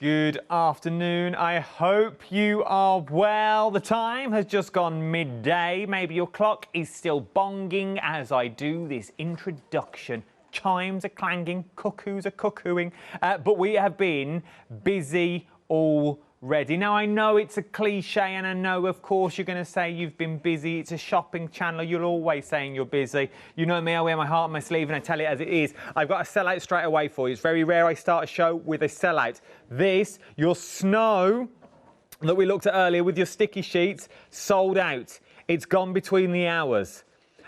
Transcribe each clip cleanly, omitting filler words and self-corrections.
Good afternoon. I hope you are well. The time has just gone midday. Maybe your clock is still bonging as I do this introduction. Chimes are clanging, cuckoos are cuckooing, but we have been busy already. Now, I know it's a cliche, and I know, of course, you're going to say you've been busy. It's a shopping channel. You're always saying you're busy. You know me, I wear my heart on my sleeve, and I tell it as it is. I've got a sellout straight away for you. It's very rare I start a show with a sellout. This, your snow that we looked at earlier with your sticky sheets, sold out. It's gone between the hours.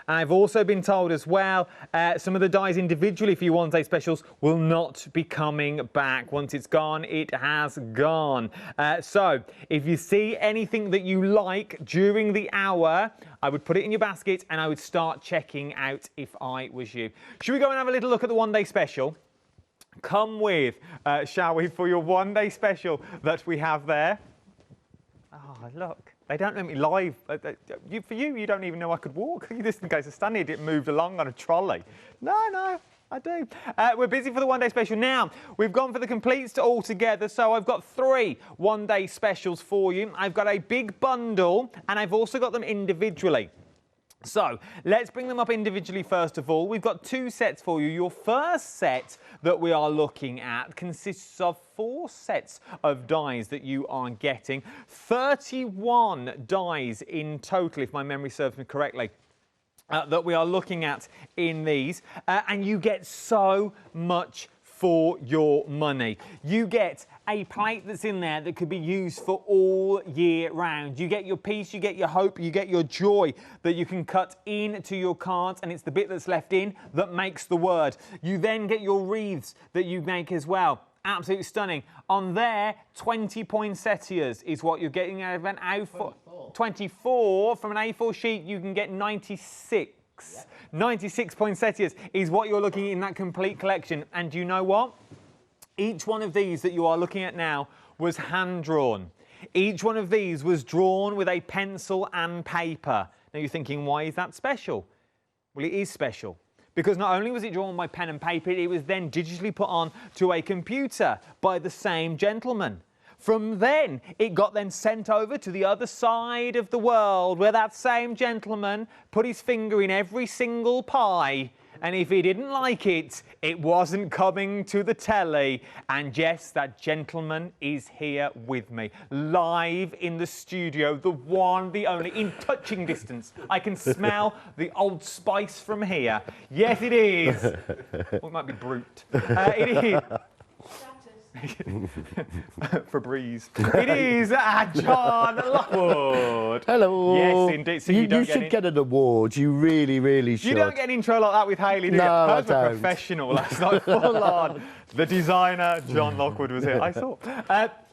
I've also been told as well, some of the dies individually for your one-day specials will not be coming back. Once it's gone, it has gone. So if you see anything that you like during the hour, I would put it in your basket and I would start checking out if I was you. Should we go and have a little look at the one-day special? Come with, shall we, for your one-day special that we have there. Oh, look. They don't let me live. For you, you don't even know I could walk. You just in case I stand here, it moved along on a trolley. No, I do. We're busy for the one-day special. Now, we've gone for the completes all together, so I've got 3 one-day specials for you. I've got a big bundle, and I've also got them individually. So, let's bring them up individually first of all. We've got 2 sets for you. Your first set that we are looking at consists of 4 sets of dies that you are getting. 31 dies in total, if my memory serves me correctly, that we are looking at in these. And you get so much for your money. You get a plate that's in there that could be used for all year round. You get your peace, you get your hope, you get your joy that you can cut into your cards, and it's the bit that's left in that makes the word. You then get your wreaths that you make as well. Absolutely stunning. On there, 20 poinsettias is what you're getting out of an A4. 24 from an A4 sheet, you can get 96. Yep. 96 poinsettias is what you're looking at in that complete collection. And you know what? Each one of these that you are looking at now was hand-drawn. Each one of these was drawn with a pencil and paper. Now you're thinking, why is that special? Well, it is special. Because not only was it drawn by pen and paper, it was then digitally put on to a computer by the same gentleman. From then, it got then sent over to the other side of the world where that same gentleman put his finger in every single pie. And if he didn't like it, it wasn't coming to the telly. And yes, that gentleman is here with me, live in the studio, the one, the only, in touching distance. I can smell the Old Spice from here. Yes, it is. Well, it might be Brute. It is. Febreze. It is John Lockwood. Hello. Yes, indeed. So you should get an award. You really should. You don't get an intro like that with Hayley, do you? No, I don't. Professional last night. Full on. The designer, John Lockwood, was here. I saw.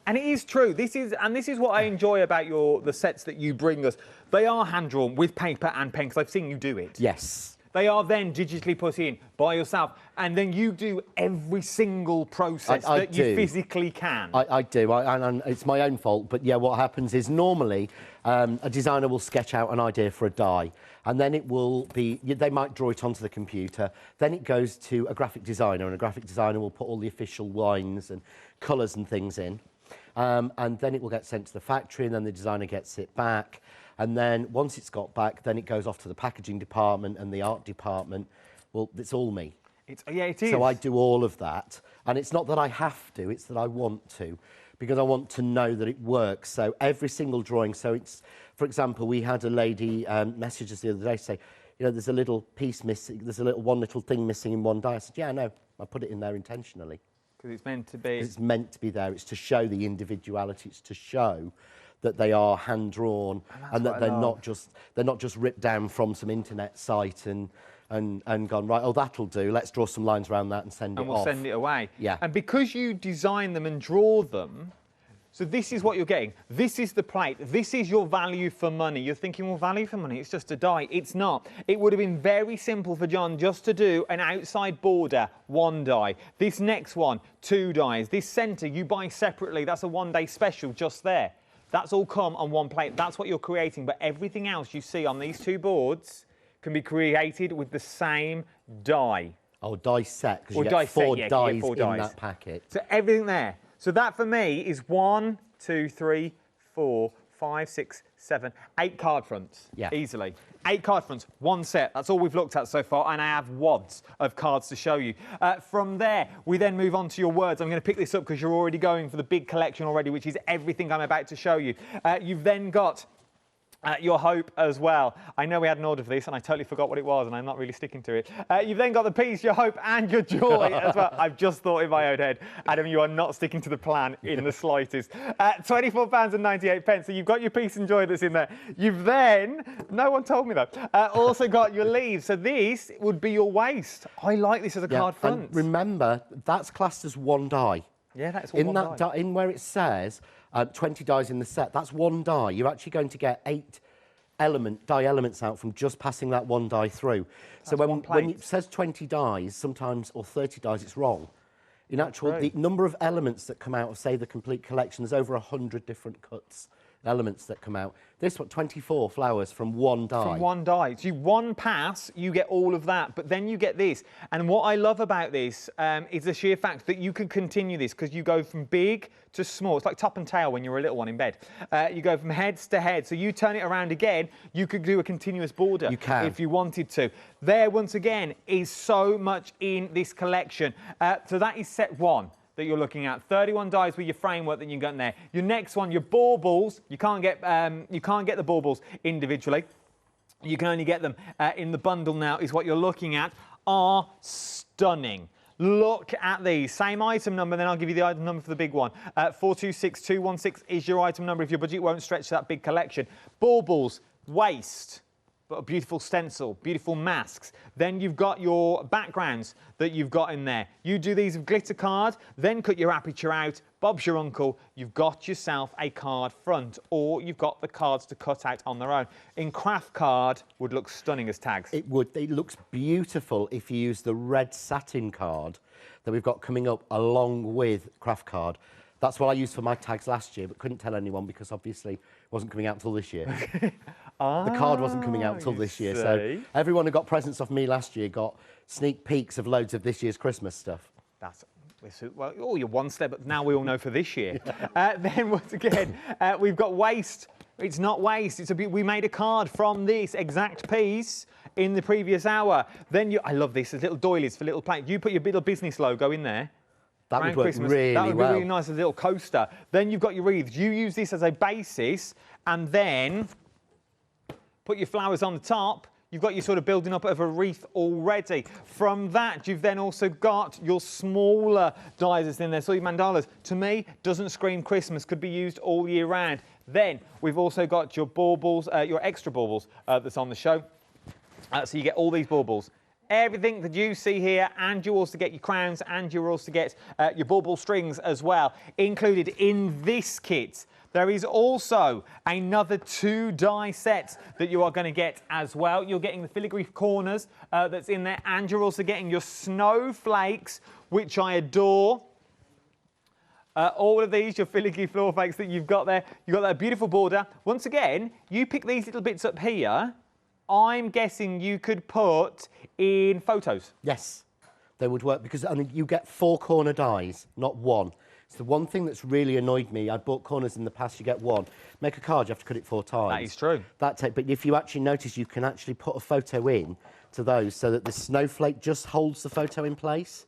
And it is true. This is what I enjoy about the sets that you bring us. They are hand drawn with paper and pen, because I've seen you do it. Yes. They are then digitally put in by yourself, and then you do every single process that you physically can. I do, and it's my own fault, but yeah, what happens is normally a designer will sketch out an idea for a die, and then it will be, they might draw it onto the computer, then it goes to a graphic designer, and a graphic designer will put all the official lines and colours and things in, and then it will get sent to the factory, and then the designer gets it back. And then once it's got back, then it goes off to the packaging department and the art department. Well, it's all me. Yeah, it is. So I do all of that. And it's not that I have to, it's that I want to, because I want to know that it works. So every single drawing, so it's, for example, we had a lady message us the other day say, you know, there's a little piece missing, there's one little thing missing in one die. I said, yeah, no, I put it in there intentionally. Because it's meant to be. It's meant to be there. It's to show the individuality. It's to show that they are hand drawn and that they're not just ripped down from some internet site and gone, right, oh, that'll do, let's draw some lines around that and send it off. And we'll send it away. Yeah. And because you design them and draw them, so this is what you're getting. This is the plate. This is your value for money. You're thinking, well, value for money, it's just a die. It's not. It would have been very simple for John just to do an outside border, 1 die. This next one, 2 dies. This centre, you buy separately. That's a one-day special just there. That's all come on one plate. That's what you're creating. But everything else you see on these 2 boards can be created with the same die. Oh, die set, because you get 4 dies in that packet. So everything there. So that for me is 1, 2, 3, 4, 5, 6, 7, 8 card fronts. Yeah. Easily. 8 card fronts, 1 set. That's all we've looked at so far, and I have wads of cards to show you. From there, we then move on to your words. I'm going to pick this up because you're already going for the big collection already, which is everything I'm about to show you. You've then got your hope as well. I know we had an order for this and I totally forgot what it was and I'm not really sticking to it. You've then got the peace, your hope and your joy as well. I've just thought in my own head, Adam, you are not sticking to the plan in the slightest. £24.98. So you've got your peace and joy that's in there. You've then, no one told me that, also got your leaves. So this would be your waist. I like this as a card front. And remember, that's classed as 1 die. Yeah, that's one die. In where it says 20 dies in the set, that's 1 die. You're actually going to get 8 die elements out from just passing that 1 die through. That's so when it says 20 dies, sometimes, or 30 dies, it's wrong. In actual, the number of elements that come out of, say, the complete collection, there's over 100 different cuts, elements that come out. This one, 24 flowers from 1 die. From 1 die. So 1 pass, you get all of that, but then you get this. And what I love about this is the sheer fact that you can continue this because you go from big to small. It's like top and tail when you're a little one in bed. You go from heads to head. So you turn it around again, you could do a continuous border. You can. If you wanted to. There, once again, is so much in this collection. So that is set 1. That you're looking at 31 dies with your framework that you got in there. Your next one, your baubles. You can't get the baubles individually. You can only get them in the bundle now. Is what you're looking at. Are stunning. Look at these. Same item number, then I'll give you the item number for the big one. 426216 is your item number if your budget won't stretch to that big collection. Baubles, waist. But a beautiful stencil, beautiful masks. Then you've got your backgrounds that you've got in there. You do these with glitter card, then cut your aperture out. Bob's your uncle. You've got yourself a card front, or you've got the cards to cut out on their own. In craft card, would look stunning as tags. It would. It looks beautiful if you use the red satin card that we've got coming up along with craft card. That's what I used for my tags last year, but couldn't tell anyone because obviously it wasn't coming out until this year. The card wasn't coming out until this year. So everyone who got presents off me last year got sneak peeks of loads of this year's Christmas stuff. Well, oh, you're 1 step, but now we all know for this year. Then once again, we've got waist. It's not waste. We made a card from this exact piece in the previous hour. Then I love this. There's little doilies for little plates. You put your little business logo in there. That would work Christmas. really well. That would be really nice as a little coaster. Then you've got your wreaths. You use this as a basis and then put your flowers on the top. You've got your sort of building up of a wreath already. From that, you've then also got your smaller dies that's in there. So your mandalas, to me, doesn't scream Christmas, could be used all year round. Then we've also got your baubles, your extra baubles that's on the show. So you get all these baubles. Everything that you see here, and you also get your crowns, and you also get your bauble strings as well, included in this kit. There is also another 2 die sets that you are going to get as well. You're getting the filigree corners that's in there, and you're also getting your snowflakes, which I adore. All of these, your filigree floor flakes that you've got there. You've got that beautiful border. Once again, you pick these little bits up here. I'm guessing you could put in photos. Yes, they would work because you get 4 corner dies, not 1. It's the one thing that's really annoyed me. I bought corners in the past, you get 1. Make a card, you have to cut it 4 times. That is true. But if you actually notice, you can actually put a photo in to those so that the snowflake just holds the photo in place.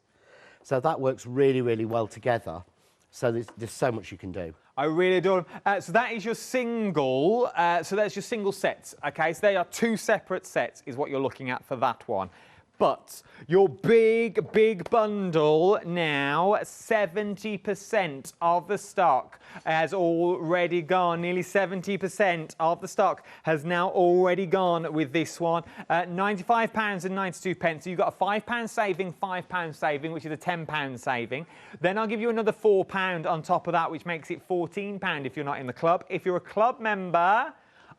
So that works really, really well together. So there's so much you can do. I really adore them. So that is your single, so that's your single sets, okay? So they are 2 separate sets is what you're looking at for that one. But your big, big bundle now, 70% of the stock has already gone. Nearly 70% of the stock has now already gone with this one. £95.92. So you've got a £5 saving, £5 saving, which is a £10 saving. Then I'll give you another £4 on top of that, which makes it £14 if you're not in the club. If you're a club member,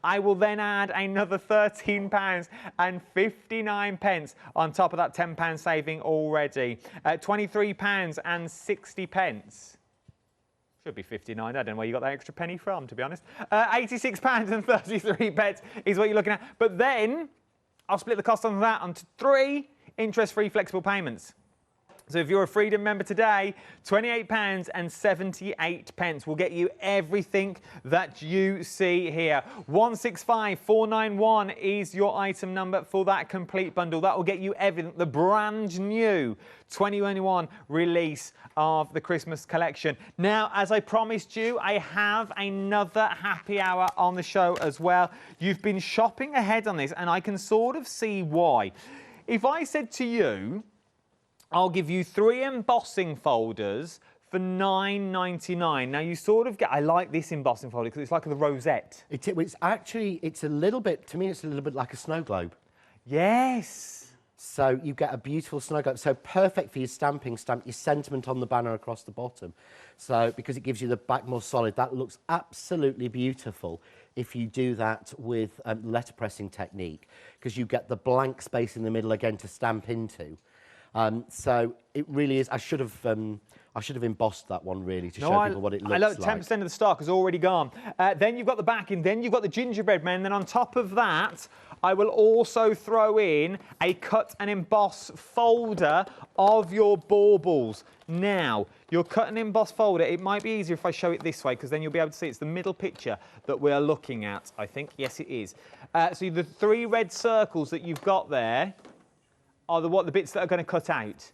I will then add another £13.59 on top of that £10 saving already. £23.60. Should be 59. I don't know where you got that extra penny from, to be honest. £86.33 is what you're looking at. But then I'll split the cost on that onto 3 interest-free flexible payments. So if you're a Freedom member today, £28.78 will get you everything that you see here. 165491 is your item number for that complete bundle. That will get you everything. The brand new 2021 release of the Christmas collection. Now, as I promised you, I have another happy hour on the show as well. You've been shopping ahead on this, and I can sort of see why. If I said to you, I'll give you 3 embossing folders for £9.99. Now, you sort of get... I like this embossing folder because it's like the rosette. It's actually, it's a little bit, to me, it's a little bit like a snow globe. Yes. So you get a beautiful snow globe. So perfect for your stamping, stamp your sentiment on the banner across the bottom. So because it gives you the back more solid, that looks absolutely beautiful if you do that with letter pressing technique, because you get the blank space in the middle again to stamp into. So it really is. I should have embossed that one really to show people what it looks like. 10% of the stock has already gone. Then you've got the backing. Then you've got the gingerbread men. Then on top of that, I will also throw in a cut and emboss folder of your baubles. Now, your cut and emboss folder, it might be easier if I show it this way, because then you'll be able to see it's the middle picture that we're looking at, I think. Yes, it is. So the 3 red circles that you've got there are the bits that are going to cut out.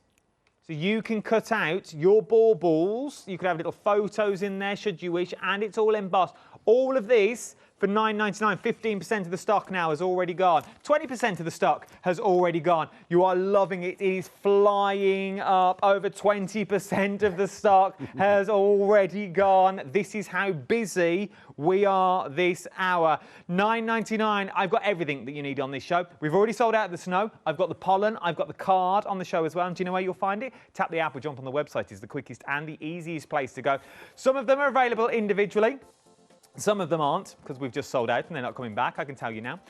So you can cut out your baubles. You can have little photos in there should you wish, and it's all embossed. All of this for £9.99. 15% of the stock now has already gone. 20% of the stock has already gone. You are loving it. It is flying up. Over 20% of the stock has already gone. This is how busy we are this hour. £9.99. I've got everything that you need on this show. We've already sold out the snow. I've got the pollen. I've got the card on the show as well. And do you know where you'll find it? Tap the app or jump on the website is the quickest and the easiest place to go. Some of them are available individually. Some of them aren't, because we've just sold out and they're not coming back, I can tell you now.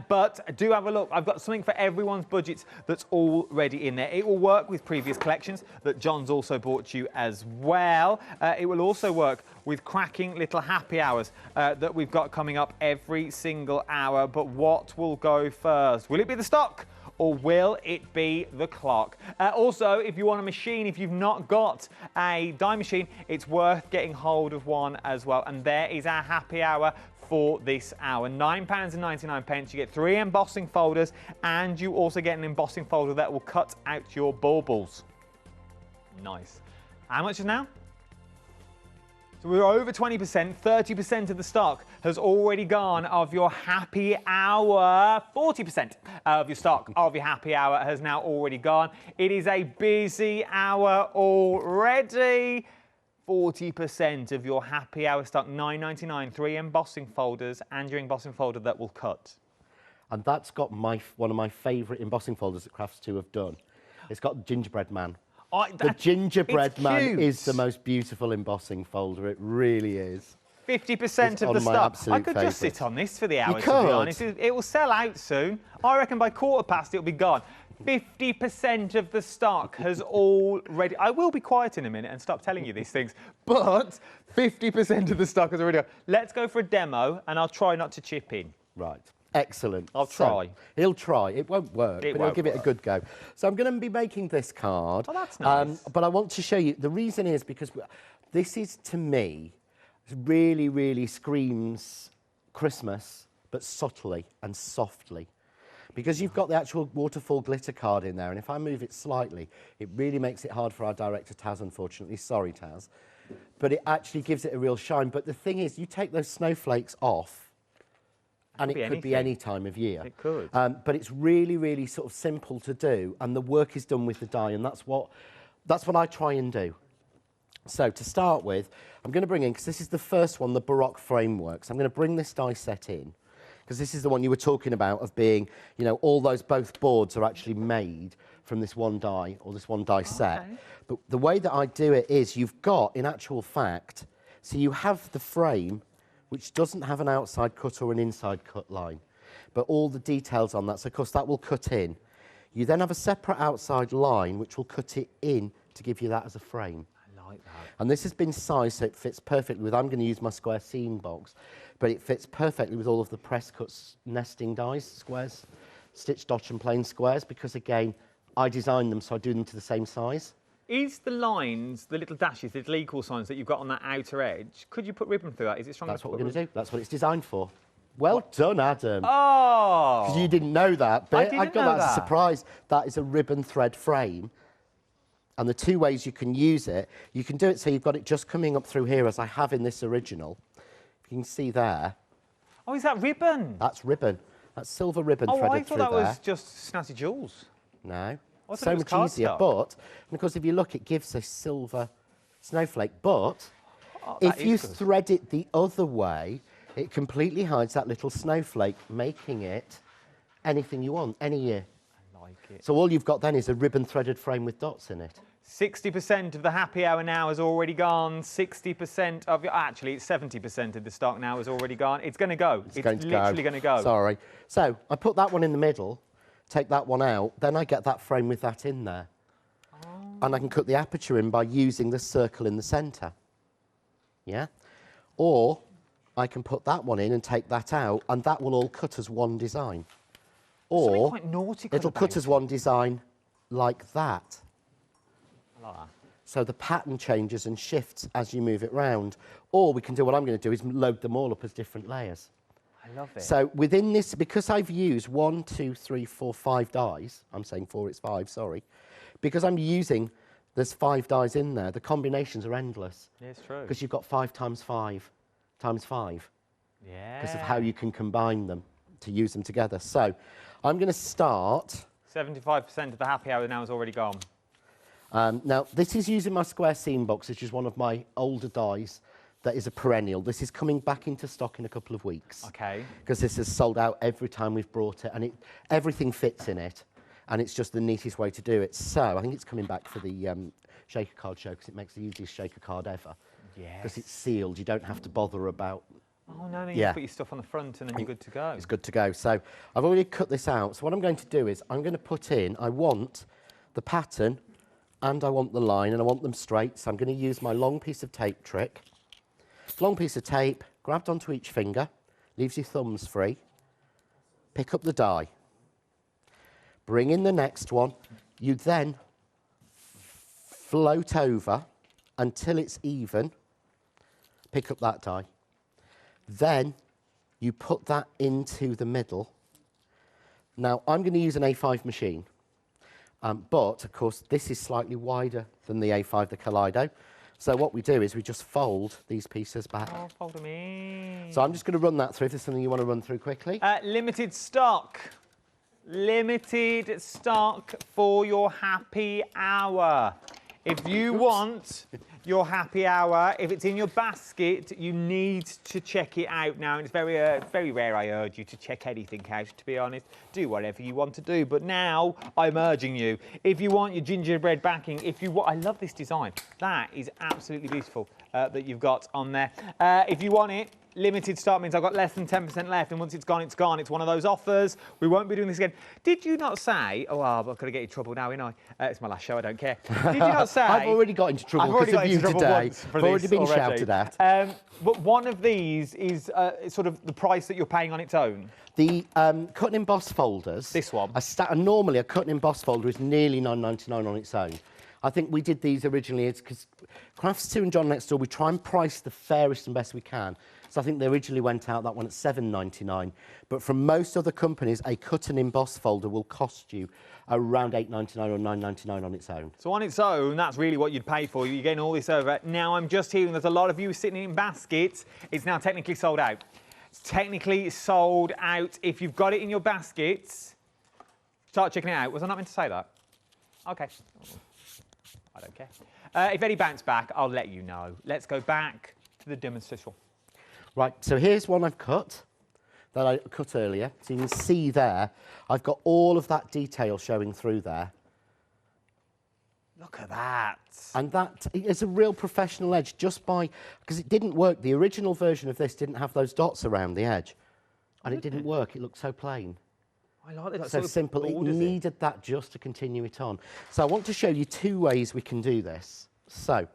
But do have a look. I've got something for everyone's budgets that's already in there. It will work with previous collections that John's also bought you as well. It will also work with cracking little happy hours that we've got coming up every single hour. But what will go first? Will it be the stock? Or will it be the clock? Also, if you want a machine, if you've not got a die machine, it's worth getting hold of one as well. And there is our happy hour for this hour. £9.99. You get 3 embossing folders, and you also get an embossing folder that will cut out your baubles. Nice. How much is now? So we're over 20%, 30% of the stock has already gone of your happy hour. 40% of your stock of your happy hour has now already gone. It is a busy hour already. 40% of your happy hour stock, £9.99, 3 embossing folders and your embossing folder that will cut. And that's got one of my favourite embossing folders that Crafts2 have done. It's got Gingerbread Man. The Gingerbread Man is the most beautiful embossing folder. It really is. 50% of the stock. I could just sit on this for the hour, to be honest. It will sell out soon. I reckon by 15:15 it'll be gone. 50% of the stock has already... I will be quiet in a minute and stop telling you these things, but 50% of the stock has already gone. Let's go for a demo, and I'll try not to chip in. Right. Excellent. I'll try. So, he'll try. It won't work, but he'll give it a good go. So I'm going to be making this card. Oh, that's nice. But I want to show you. The reason is because this is, to me, really, really screams Christmas, but subtly and softly. Because you've got the actual waterfall glitter card in there, and if I move it slightly, it really makes it hard for our director, Taz, unfortunately. Sorry, Taz. But it actually gives it a real shine. But the thing is, you take those snowflakes off, and it could be any time of year. It could. But it's really, really sort of simple to do, and the work is done with the die, and that's what I try and do. So to start with, I'm going to bring in, because this is the first one, the Baroque framework. So I'm going to bring this die set in, because this is the one you were talking about of being, you know, all those both boards are actually made from this one die or this one die set. But the way that I do it is you've got, in actual fact, so you have the frame, which doesn't have an outside cut or an inside cut line, but all the details on that. So, of course, that will cut in. You then have a separate outside line, which will cut it in to give you that as a frame. I like that. And this has been sized so it fits perfectly with, I'm going to use my square seam box, but it fits perfectly with all of the press cuts nesting dies, squares, stitch, dot and plain squares, because, again, I designed them, so I do them to the same size. Is the lines, the little dashes, the little equal signs that you've got on that outer edge, could you put ribbon through that? Is it strong enough? That's what we're going to do. That's what it's designed for. Well done, Adam. Oh! Because you didn't know that bit. I didn't know that as that. a surprise. That is a ribbon thread frame. And the two ways you can use it, you can do it so you've got it just coming up through here as I have in this original. If you can see there. Oh, is that ribbon? That's ribbon. That's silver ribbon threaded through there. I thought that was just snazzy jewels. No. I thought So it was much easier. cardstock. But, because if you look, it gives a silver snowflake. But, if you thread it the other way, it completely hides that little snowflake, making it anything you want, any year. I like it. So all you've got then is a ribbon threaded frame with dots in it. 60% of the happy hour now has already gone. 60% of your, actually, it's 70% of the stock now has already gone. It's going to go. It's literally going to go. Sorry. So I put that one in the middle, take that one out, then I get that frame with that in there. Oh. And I can cut the aperture in by using the circle in the centre. Yeah? Or I can put that one in and take that out, and that will all cut as one design. Or quite nautical it'll cut as one design like that. I like that. So the pattern changes and shifts as you move it round. Or we can do what I'm going to do is load them all up as different layers. I love it. So within this, because I've used 1, 2, 3, 4, 5 dies, I'm saying 4, it's 5, sorry. Because I'm using, there's 5 dies in there, the combinations are endless. Yeah, it's true. Because you've got 5 times 5 times 5. Yeah. Because of how you can combine them to use them together. So I'm going to start. 75% of the happy hour now has already gone. Now, this is using my square seam box, which is one of my older dies that is a perennial. This is coming back into stock in a couple of weeks. Okay. Because this has sold out every time we've brought it, and everything fits in it, and it's just the neatest way to do it. So I think it's coming back for the shaker card show, because it makes the easiest shaker card ever. Yes. Because it's sealed, you don't have to bother about. Oh, no, you Yeah. put your stuff on the front and then you're good to go. It's good to go. So I've already cut this out. So what I'm going to do is I'm going to put in, I want the pattern and I want the line, and I want them straight. So I'm going to use my long piece of tape trick. Long piece of tape, grabbed onto each finger, leaves your thumbs free. Pick up the die. Bring in the next one. You then float over until it's even. Pick up that die. Then you put that into the middle. Now, I'm going to use an A5 machine. But, of course, this is slightly wider than the A5, the Kaleido. So what we do is we just fold these pieces back. Oh, fold them in. So I'm just going to run that through. If there's something you want to run through quickly. Limited stock. Limited stock for your happy hour. If you want your happy hour, if it's in your basket, you need to check it out now. And it's very rare I urge you to check anything out, to be honest. Do whatever you want to do. But now I'm urging you, if you want your gingerbread backing, I love this design. That is absolutely beautiful that you've got on there. If you want it, limited stock means I've got less than 10% left, and once it's gone, it's gone. It's one of those offers. We won't be doing this again. Did you not say, oh, well, I'm going to get you in trouble now, ain't I? It's my last show, I don't care. Did you not say... I've already got into trouble because of you today. I've already been shouted at. But one of these is sort of the price that you're paying on its own. The cut and emboss folders. This one. Normally, a cut and emboss folder is nearly £9.99 on its own. I think we did these originally because Crafts 2 and John Next Door, we try and price the fairest and best we can. So I think they originally went out that one at £7.99. But from most other companies, a cut and emboss folder will cost you around £8.99 or £9.99 on its own. So on its own, that's really what you'd pay for. You're getting all this over. Now, I'm just hearing there's a lot of you sitting in baskets. It's now technically sold out. It's technically sold out. If you've got it in your baskets, start checking it out. Was I not meant to say that? Okay. I don't care. If any bounce back, I'll let you know. Let's go back to the demonstration. Right, so here's one I've cut that I cut earlier. So you can see there, I've got all of that detail showing through there. Look at that. And that is a real professional edge just by, because it didn't work. The original version of this didn't have those dots around the edge. And it didn't work. It looked so plain. I like it. So simple. It needed that just to continue it on. So I want to show you 2 ways we can do this. So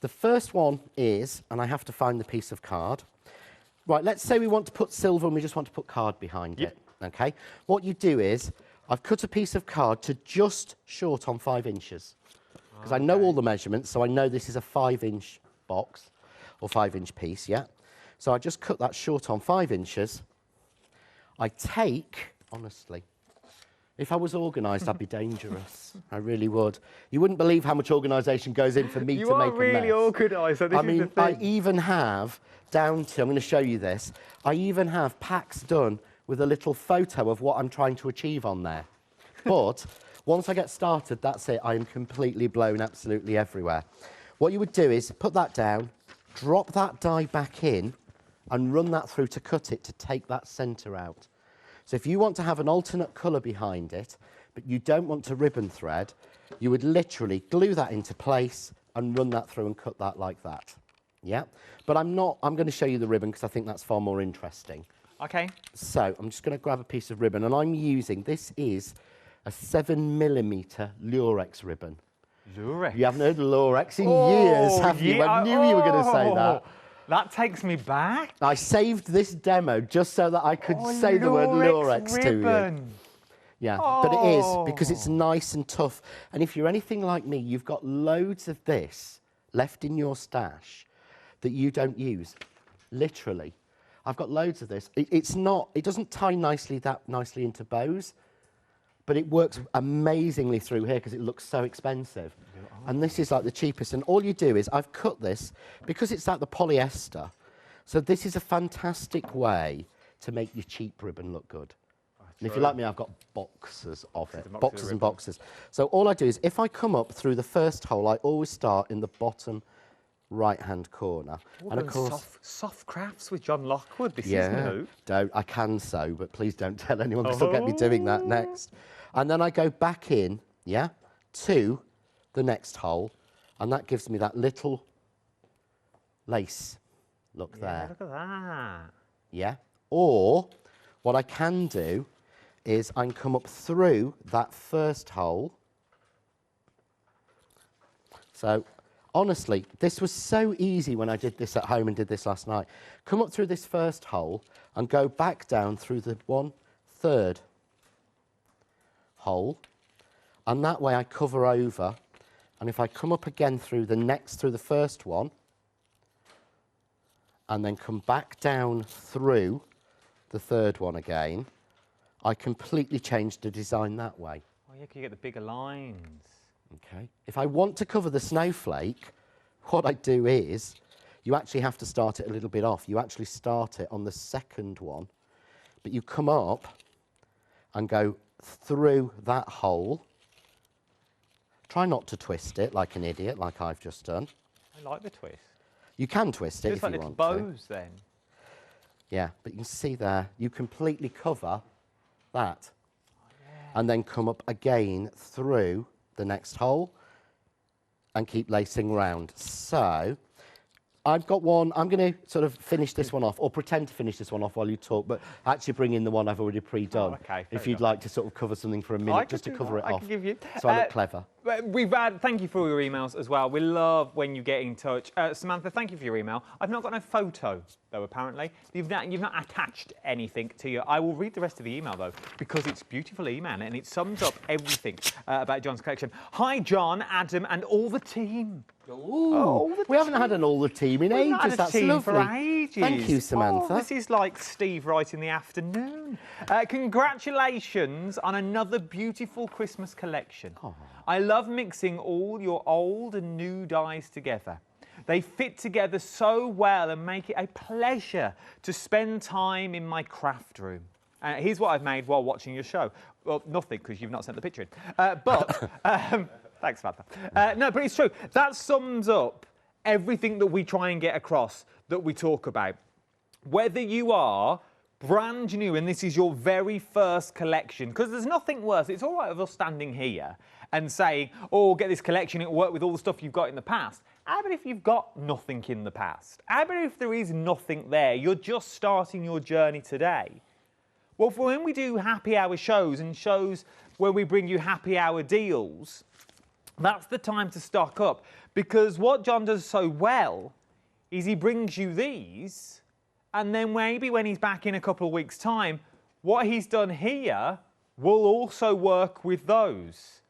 the first one is, and I have to find the piece of card. Right, let's say we want to put silver and we just want to put card behind it. Okay. What you do is, I've cut a piece of card to just short on 5 inches. because I know all the measurements, so I know this is a 5-inch box or 5-inch piece, yeah? So I just cut that short on 5 inches. I take, honestly, if I was organised, I'd be dangerous. I really would. You wouldn't believe how much organisation goes in for me to make a mess. You are really organised, so this is the thing. I even have, down to, I'm going to show you this, I even have packs done with a little photo of what I'm trying to achieve on there. But once I get started, that's it. I am completely blown absolutely everywhere. What you would do is put that down, drop that die back in, and run that through to cut it to take that centre out. So if you want to have an alternate colour behind it, but you don't want to ribbon thread, you would literally glue that into place and run that through and cut that like that. Yeah? But I'm going to show you the ribbon because I think that's far more interesting. Okay. So I'm just going to grab a piece of ribbon, and I'm using, this is a 7mm Lurex ribbon. Lurex? You haven't heard of Lurex in years, have you? I knew you were going to say that. That takes me back. I saved this demo just so that I could say the word Lurex to you. Yeah, but it is, because it's nice and tough. And if you're anything like me, you've got loads of this left in your stash that you don't use. Literally. I've got loads of this. It doesn't tie that nicely into bows, but it works amazingly through here because it looks so expensive. And this is like the cheapest. And all you do is, I've cut this, because it's like the polyester, so this is a fantastic way to make your cheap ribbon look good. And if you like me, I've got boxes of it, boxes and boxes. So all I do is, if I come up through the first hole, I always start in the bottom right-hand corner. And of course, soft crafts with John Lockwood. This is new. I can sew, but please don't tell anyone because they'll get me doing that next. And then I go back in, to the next hole, and that gives me that little lace look there. Look at that. Yeah. Or what I can do is I can come up through that first hole. So honestly, this was so easy when I did this at home and did this last night. Come up through this first hole and go back down through the 1/3 hole. And that way I cover over. And if I come up again through the first one, and then come back down through the third one again, I completely changed the design that way. Oh yeah, you get the bigger lines. Okay. If I want to cover the snowflake, what I do is, you actually have to start it a little bit off. You actually start it on the second one, but you come up and go through that hole. Try not to twist it like an idiot, like I've just done. I like the twist. You can twist it if you want to. Just like little bows then. Yeah, but you can see there, you completely cover that. And then come up again through the next hole and keep lacing round. So I've got one, I'm going to sort of finish this one off, or pretend to finish this one off while you talk, but actually bring in the one I've already pre-done. Okay, if you'd like to sort of cover something for a minute, just to cover it off. I can give you. So I look clever. Thank you for all your emails as well. We love when you get in touch. Samantha, thank you for your email. I've not got no photo, though, apparently. You've not attached anything to you. I will read the rest of the email, though, because it's a beautiful email and it sums up everything about John's collection. Hi, John, Adam, and all the team. Ooh, we haven't had an all the team in ages. That's lovely. For ages. Thank you, Samantha. This is like Steve right in the afternoon. Congratulations on another beautiful Christmas collection. I love mixing all your old and new dyes together. They fit together so well and make it a pleasure to spend time in my craft room. Here's what I've made while watching your show. Well, nothing, because you've not sent the picture in. Thanks, Samantha. No, but it's true. That sums up everything that we try and get across, that we talk about. Whether you are brand new and this is your very first collection, because there's nothing worse. It's all right with us standing here and saying, oh, get this collection, it'll work with all the stuff you've got in the past. How about if you've got nothing in the past? How about if there is nothing there? You're just starting your journey today. Well, for when we do happy hour shows and shows where we bring you happy hour deals, that's the time to stock up, because what John does so well is he brings you these, and then maybe when he's back in a couple of weeks' time, what he's done here will also work with those.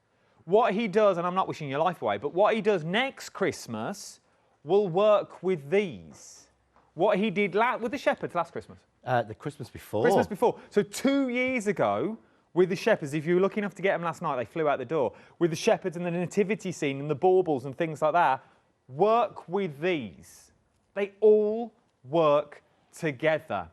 what he does, and I'm not wishing your life away, but what he does next Christmas will work with these. What he did with the shepherds last Christmas. The Christmas before. Christmas before. So 2 years ago, with the shepherds, if you were lucky enough to get them last night, they flew out the door. With the shepherds and the nativity scene and the baubles and things like that, work with these. They all work together.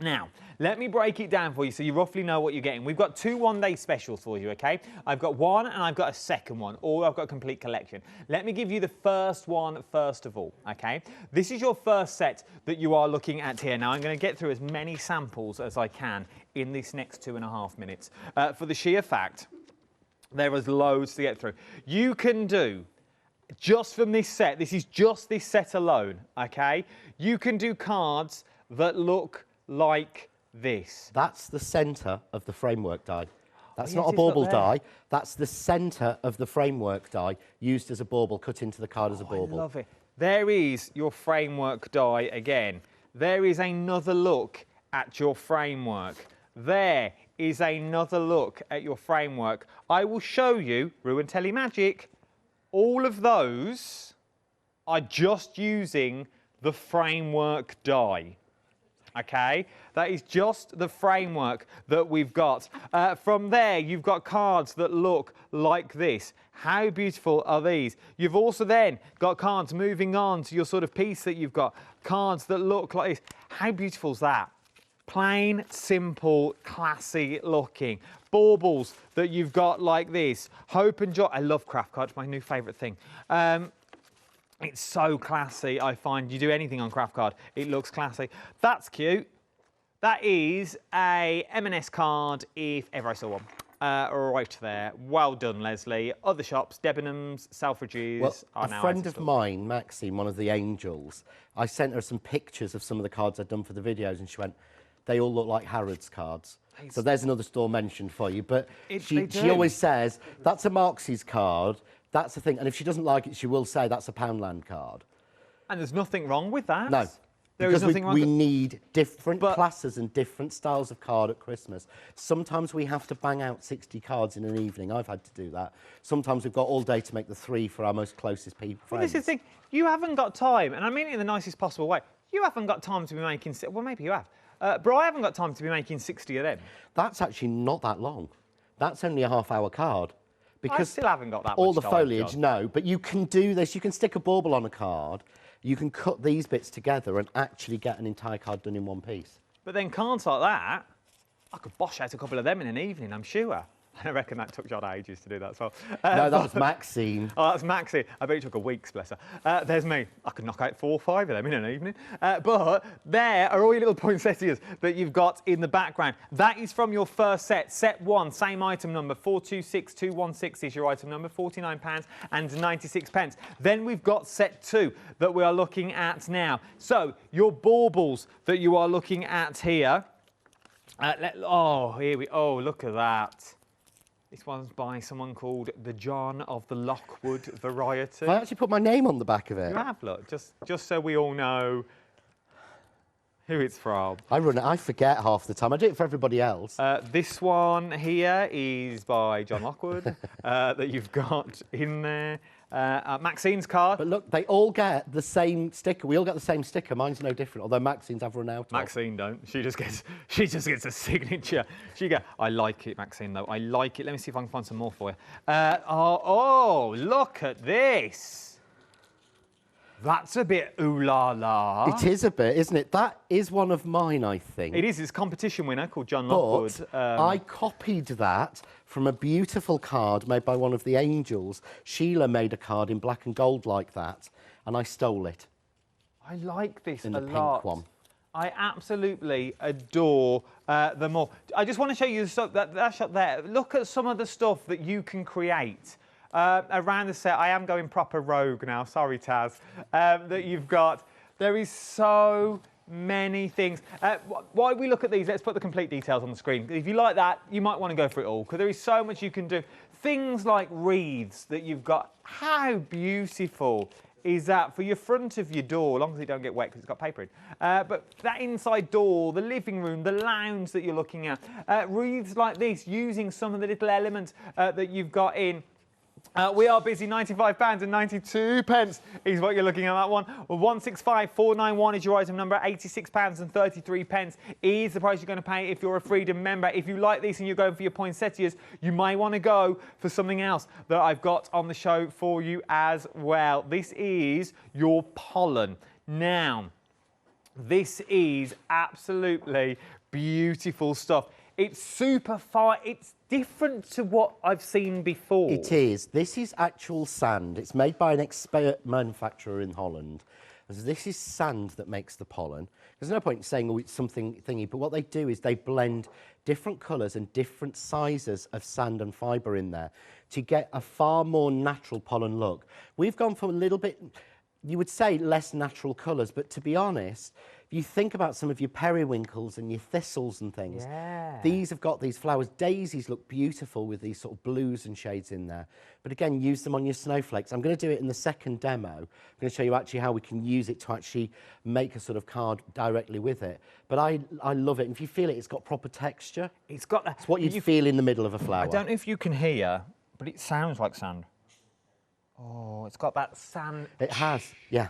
Now, let me break it down for you so you roughly know what you're getting. We've got 2 one-day specials for you, okay? I've got one and I've got a second one, or I've got a complete collection. Let me give you the first one first of all, okay? This is your first set that you are looking at here. Now, I'm going to get through as many samples as I can in this next 2.5 minutes. For the sheer fact, there is loads to get through. You can do, just from this set, this is just this set alone, okay? You can do cards that look like this. That's the centre of the framework die. That's yes, not a it's bauble up there. die. That's the centre of the framework die used as a bauble, cut into the card as a bauble. I love it. There is your framework die again. There is another look at your framework. There is another look at your framework. I will show you, Ruin Telly Magic, all of those are just using the framework die. Okay, that is just the framework that we've got. From there, you've got cards that look like this. How beautiful are these? You've also then got cards moving on to your sort of piece that you've got. Cards that look like this. How beautiful is that? Plain, simple, classy looking. Baubles that you've got like this. Hope and joy. I love craft cards, my new favourite thing. It's so classy, I find. You do anything on craft card, it looks classy. That's cute. That is a M&S card, if ever I saw one. Right there. Well done, Leslie. Other shops, Debenhams, Selfridges Well, are a now friend out of stock. mine, Maxine, one of the angels, I sent her some pictures of some of the cards I'd done for the videos, and she went, they all look like Harrods cards. So there's another store mentioned for you. But she always says, that's a Marxie's card. That's the thing. And if she doesn't like it, she will say that's a Poundland card. And there's nothing wrong with that. No. There is nothing wrong we with need different classes and different styles of card at Christmas. Sometimes we have to bang out 60 cards in an evening. I've had to do that. Sometimes we've got all day to make the 3 for our most closest people. Well, this is the thing. You haven't got time, and I mean it in the nicest possible way. You haven't got time to be making... Well, maybe you have. But I haven't got time to be making 60 of them. That's actually not that long. That's only a half-hour card. Because I still haven't got that all much the time, foliage, John. no. But you can do this. You can stick a bauble on a card. You can cut these bits together and actually get an entire card done in one piece. But then cards like that, I could bosh out a couple of them in an evening, I'm sure. I reckon that took John ages to do that as well. No, that was Maxine. Oh, that's Maxine. I bet it took a week, bless her. There's me. I could knock out 4 or 5 of them in an evening. But there are all your little poinsettias that you've got in the background. That is from your first set. Set 1, same item number, 426216 is your item number, £49.96. Then we've got set 2 that we are looking at now. So your baubles that you are looking at here. Oh, look at that. This one's by someone called the John of the Lockwood variety. I actually put my name on the back of it. You have, look, just so we all know who it's from. I forget half the time. I do it for everybody else. This one here is by John Lockwood that you've got in there. Maxine's card. But look, they all get the same sticker. We all get the same sticker. Mine's no different, although Maxine's have run out of. Maxine don't. She just gets a signature. I like it, Maxine, though. I like it. Let me see if I can find some more for you. Oh, look at this. That's a bit ooh la la. It is a bit, isn't it? That is one of mine, I think. It is. It's a competition winner called John Lockwood. But I copied that from a beautiful card made by one of the angels. Sheila made a card in black and gold like that, and I stole it. I like this in a the lot. pink one. I absolutely adore them all. I just want to show you the stuff, that shot there. Look at some of the stuff that you can create. Around the set, I am going proper rogue now, sorry Taz, that you've got. There is so many things. While we look at these, let's put the complete details on the screen. If you like that, you might want to go for it all, because there is so much you can do. Things like wreaths that you've got. How beautiful is that for your front of your door, as long as it don't get wet because it's got paper in. But that inside door, the living room, the lounge that you're looking at. Wreaths like this, using some of the little elements that you've got in We are busy, £95.92 is what you're looking at that one. 165,491 is your item number. £86.33 is the price you're going to pay if you're a Freedom member. If you like this and you're going for your poinsettias, you may want to go for something else that I've got on the show for you as well. This is your pollen. Now, this is absolutely beautiful stuff. It's super fine. It's different to what I've seen before. It is. This is actual sand. It's made by an expert manufacturer in Holland. This is sand that makes the pollen. There's no point in saying, oh, it's something thingy, but what they do is they blend different colours and different sizes of sand and fibre in there to get a far more natural pollen look. We've gone for a little bit, you would say, less natural colours, but to be honest, if you think about some of your periwinkles and your thistles and things, these have got these flowers. Daisies look beautiful with these sort of blues and shades in there. But again, use them on your snowflakes. I'm going to do it in the second demo. I'm going to show you actually how we can use it to actually make a sort of card directly with it. But I love it. And if you feel it, it's got proper texture. It's got that. It's what you'd feel in the middle of a flower. I don't know if you can hear, but it sounds like sand. Oh, it's got that sand. It has, yeah.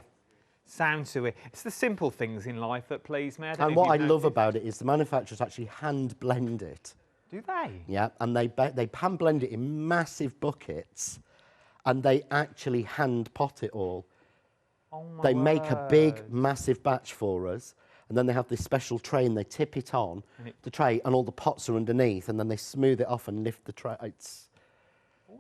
Sound to it. It's the simple things in life that please me. And what I love about it is the manufacturers actually hand blend it. Do they? Yeah, and they hand blend it in massive buckets, and they actually hand pot it all. Oh my They word. make a big, massive batch for us, and then they have this special tray, and they tip it on the tray, and all the pots are underneath, and then they smooth it off and lift the tray.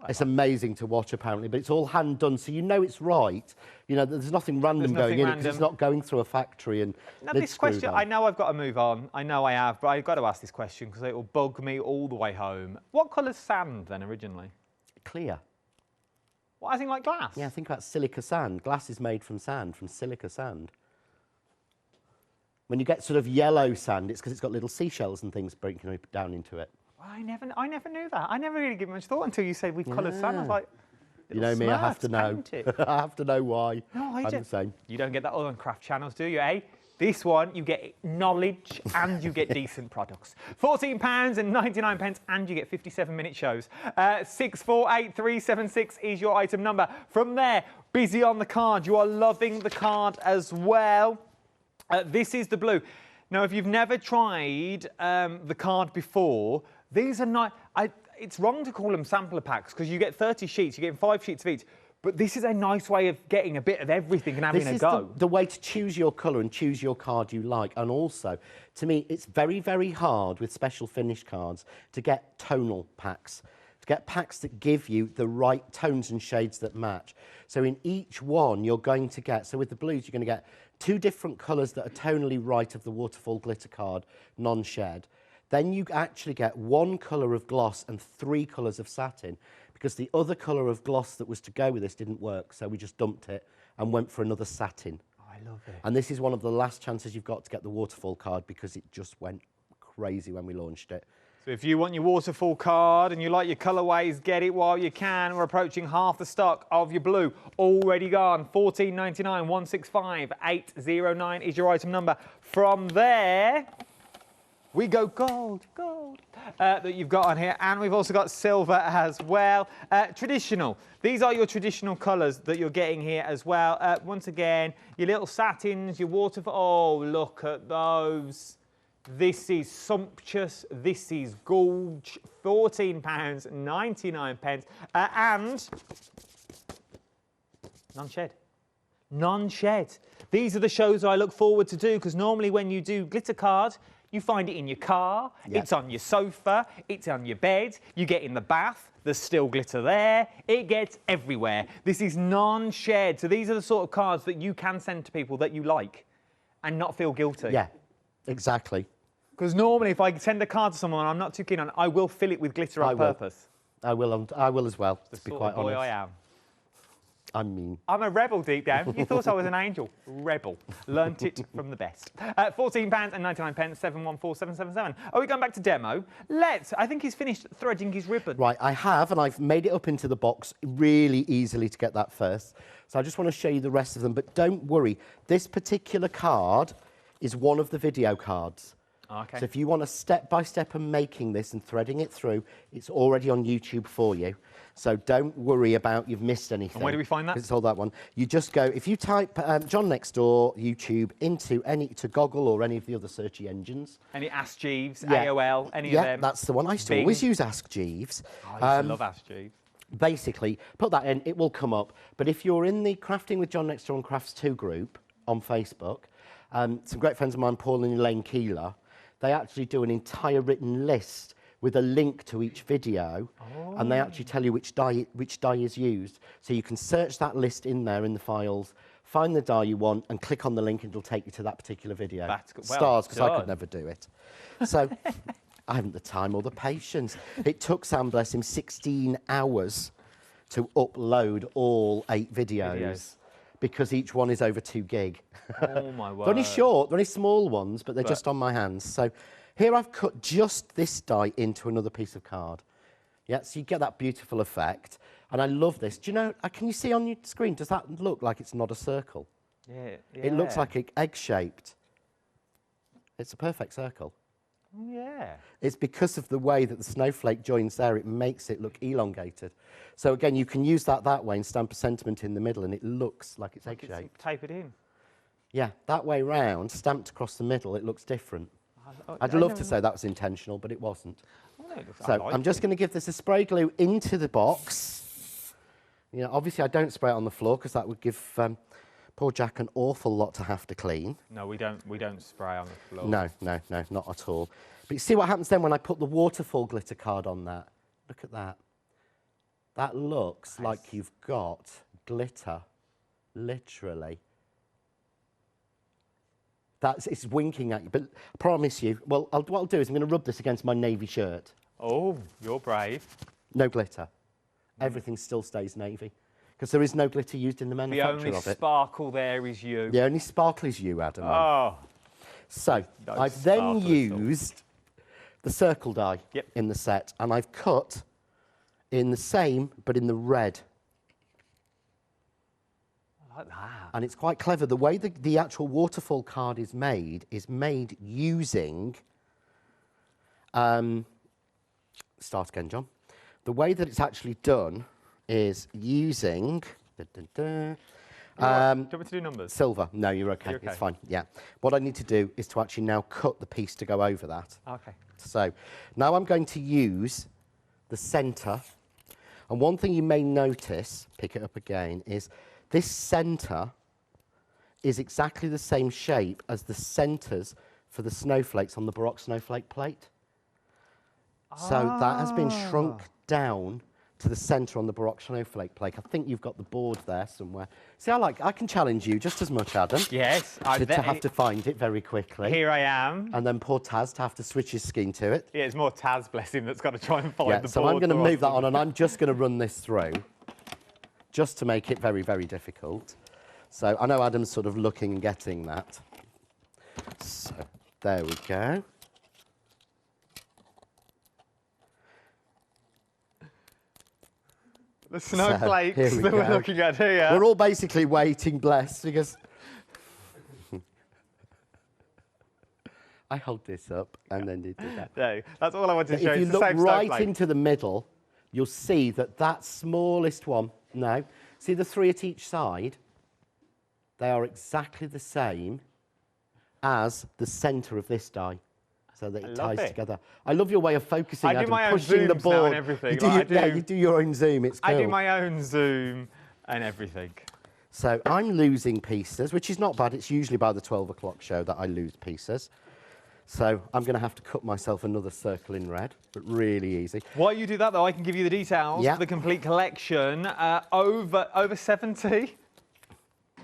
It's amazing to watch, apparently, but it's all hand done, so you know it's right. You know, there's nothing random going in it, because it's not going through a factory and now this question, I know I've got to move on. I know I have, but I've got to ask this question because it will bug me all the way home. What colour's sand then originally? Clear. What, I think like glass? Yeah, think about silica sand. Glass is made from sand, from silica sand. When you get sort of yellow sand, it's because it's got little seashells and things breaking down into it. I never knew that. I never really gave much thought until you said we've coloured sand. I was like, you know me, I have to know. I have to know why. No, I'm the same. You don't get that on craft channels, do you, eh? This one, you get knowledge and you get decent products. £14.99 and you get 57-minute shows. 648376 is your item number. From there, busy on the card. You are loving the card as well. This is the blue. Now, if you've never tried the card before, these are not. It's wrong to call them sampler packs because you get 30 sheets, you get 5 sheets of each. But this is a nice way of getting a bit of everything and having a go. This is the way to choose your colour and choose your card you like. And also, to me, it's very, very hard with special finish cards to get tonal packs, to get packs that give you the right tones and shades that match. So in each one, you're going to get, so with the blues, you're going to get 2 different colours that are tonally right of the waterfall glitter card, non-shed. Then you actually get 1 colour of gloss and 3 colours of satin, because the other colour of gloss that was to go with this didn't work, so we just dumped it and went for another satin. Oh, I love it. And this is one of the last chances you've got to get the waterfall card because it just went crazy when we launched it. So if you want your waterfall card and you like your colourways, get it while you can. We're approaching half the stock of your blue. Already gone. £14.99, 165,809 is your item number. From there, we go gold, that you've got on here. And we've also got silver as well. Traditional. These are your traditional colours that you're getting here as well. Once again, your little satins, your waterfall. Oh, look at those. This is sumptuous, this is gorge, £14.99 and non-shed. Non-shed. These are the shows I look forward to do because normally when you do glitter card, you find it in your car, it's on your sofa, it's on your bed, you get in the bath, there's still glitter there, it gets everywhere. This is non-shed, so these are the sort of cards that you can send to people that you like and not feel guilty. Yeah, exactly. Because normally, if I send a card to someone I'm not too keen on, I will fill it with glitter on purpose. I will as well, to be quite honest. Boy I am. I mean... I'm a rebel deep down. You thought I was an angel. Rebel. Learnt it from the best. £14.99, 714777. Are we going back to demo? I think he's finished threading his ribbon. Right, I have, and I've made it up into the box really easily to get that first. So I just want to show you the rest of them, but don't worry. This particular card is one of the video cards. Okay. So if you want a step-by-step of making this and threading it through, it's already on YouTube for you. So don't worry about you've missed anything. And where do we find that? 'Cause it's all that one. You just go, if you type John Next Door YouTube into to Goggle or any of the other searchy engines. Any Ask Jeeves, Yeah. AOL, any of Yeah, them? that's the one. I used to Bing. always use Ask Jeeves. Oh, I used to love Ask Jeeves. Basically, put that in, it will come up. But if you're in the Crafting with John Next Door and Crafts 2 group on Facebook, some great friends of mine, Paul and Elaine Keeler, they actually do an entire written list with a link to each video, and they actually tell you which die is used. So you can search that list in there in the files, find the die you want, and click on the link, and it'll take you to that particular video. That's good. Well Stars, because I done. could never do it. So I haven't the time or the patience. It took Sam, bless him, 16 hours to upload all 8 videos. Because each one is over 2 gig. Oh my word. They're only short, they're only small ones, but they're just on my hands. So here I've cut just this die into another piece of card. Yeah, so you get that beautiful effect. And I love this. Do you know, can you see on your screen, does that look like it's not a circle? Yeah. It looks like an egg-shaped. It's a perfect circle. Yeah. It's because of the way that the snowflake joins there, it makes it look elongated. So again, you can use that way and stamp a sentiment in the middle, and it looks like it's egg-shaped. Tapered in. Yeah, that way round, stamped across the middle, it looks different. I'd love to say that was intentional, but it wasn't. Oh, no, So I'm just going to give this a spray glue into the box. You know, obviously I don't spray it on the floor because that would give poor Jack an awful lot to have to clean. No, we don't spray on the floor. No, not at all. But you see what happens then when I put the waterfall glitter card on that? Look at that. That looks like you've got glitter, literally. It's winking at you, but I promise you, well, what I'll do is I'm going to rub this against my navy shirt. Oh, you're brave. No glitter. Everything still stays navy. Because there is no glitter used in the manufacture of it. The only sparkle there is you. The only sparkle is you, Adam. Oh. So, No I've then sparkle at all. used the circle die in the set, and I've cut in the same, but in the red. I like that. And it's quite clever. The way the actual waterfall card is made using... start again, John. The way that it's actually done is using... Do you want me to do numbers? Silver. No, you're okay. You're okay. It's fine. Yeah. What I need to do is to actually now cut the piece to go over that. Okay. So now I'm going to use the centre. And one thing you may notice, pick it up again, is this centre is exactly the same shape as the centres for the snowflakes on the Baroque snowflake plate. So that has been shrunk down to the centre on the Baroque snowflake plate. I think you've got the board there somewhere. See, I can challenge you just as much, Adam. Yes. To have to find it very quickly. Here I am. And then poor Taz to have to switch his skin to it. Yeah, it's more Taz, bless him, that's got to try and find the board. So I'm going to for move us. that on, and I'm just going to run this through, just to make it very, very difficult. So I know Adam's sort of looking and getting that. So there we go. The snowflakes here we that we're go. looking at here. We're all basically waiting, bless, because I hold this up and then do that. No, that's all I wanted to show If you It's the look same right snowflake. into the middle, you'll see that smallest one, no, see the 3 at each side? They are exactly the same as the centre of this die, so that it love ties it. together. I love your way of focusing, I do Adam, my own pushing the zooms now board. and everything. You do, Like, yeah, you do your own zoom, it's cool. I do my own zoom and everything. So I'm losing pieces, which is not bad. It's usually by the 12 o'clock show that I lose pieces. So I'm going to have to cut myself another circle in red, but really easy. While you do that, though, I can give you the details Yeah. for the complete collection. Over 70.